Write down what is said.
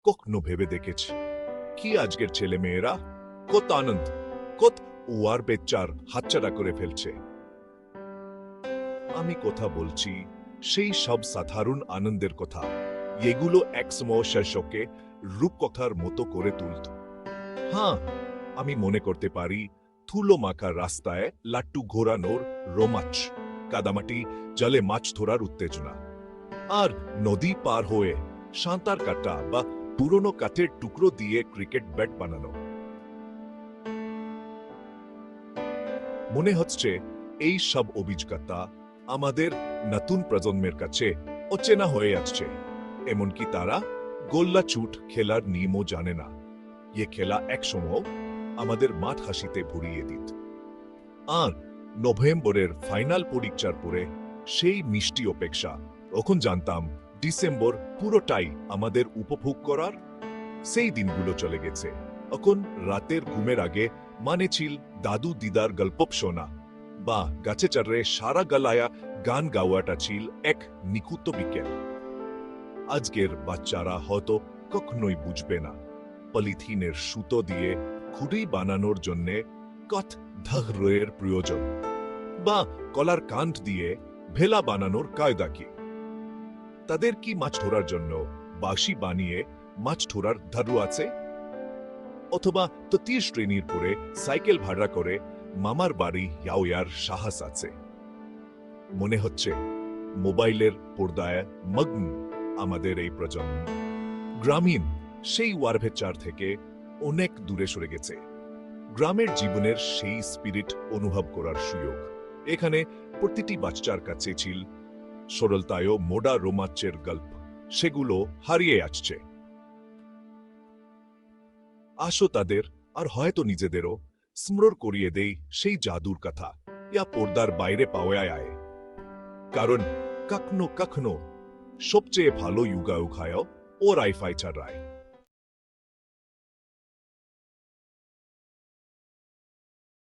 কখনো ভেবে দেখেছি কি আজকের ছেলে মেয়েরা কত আনন্দ, কত ওয়ার বেচার হাতছাড়া করে ফেলছে। আমি কথা বলছি সেই সব সাধারণ আনন্দের কথা, এগুলো একসময় শৈশবকে রূপকথার মতো করে তুলত। হ্যাঁ, আমি মনে করতে পারি ধুলো মাখা রাস্তায় লাট্টু ঘোরানোর রোমাঞ্চ, কাদামাটি জলে মাছ ধরার উত্তেজনা, আর নদী পার হয়ে সাঁতার কাটা বা পুরনো কাঠের টুকরো দিয়ে ক্রিকেট ব্যাট বানানো। মনে হচ্ছে এই সব অভিজ্ঞতা আমাদের নতুন প্রজন্মের কাছে অচেনা হয়ে আসছে। এমনকি তারা গোল্লা ছুট খেলার নিয়মও জানে না। এ খেলা একসময় আমাদের মাঠ হাসিতে ভরিয়ে দিত। আর নভেম্বরের ফাইনাল পরীক্ষার পরে সেই মিষ্টি অপেক্ষা, তখন জানতাম ডিসেম্বর পুরোটাই আমাদের উপভোগ করার। সেই দিনগুলো চলে গেছে। এখন রাতের ঘুমের আগে মানে ছিল দাদু দিদার গল্প শোনা বা গাছে চড়ে সারা গলায়া গান গাওয়াটা ছিল এক নিখুঁত বিকেল। আজকের বাচ্চারা হয়তো কখনোই বুঝবে না পলিথিনের সুতো দিয়ে খুঁড়ি বানানোর জন্যে কত ধৈর্যের প্রয়োজন, বা কলার কাণ্ড দিয়ে ভেলা বানানোর কায়দা কি। তাদের কি মাছ ধরার জন্য বাঁশি বানিয়ে মাছ ধরার ধারু আছে, অথবা তৃতীয় শ্রেণীর পরে সাইকেল ভাড়া করে মামার বাড়ি যাওয়ার সাহস আছে? মনে হচ্ছে মোবাইলের পর্দায় মগ্ন আমাদের এই প্রজন্ম গ্রামীণ সেই ওয়ারভেচার থেকে অনেক দূরে সরে গেছে। গ্রামের জীবনের সেই স্পিরিট অনুভব করার সুযোগ এখানে প্রতিটি বাচ্চার কাছে ছিল। সরলতায় মোডা রোমাঞ্চের গল্প সেগুলো হারিয়ে আসছে। আসো তাদের আর হয়তো নিজেদেরও স্মরণ করিয়ে দেই সেই জাদুর কথা, ইয়া পর্দার বাইরে পাওয়া আয়। কারণ কখনো কখনো সবচেয়ে ভালো ইউগা উখায় ও রাইফাই ছাড়ায়।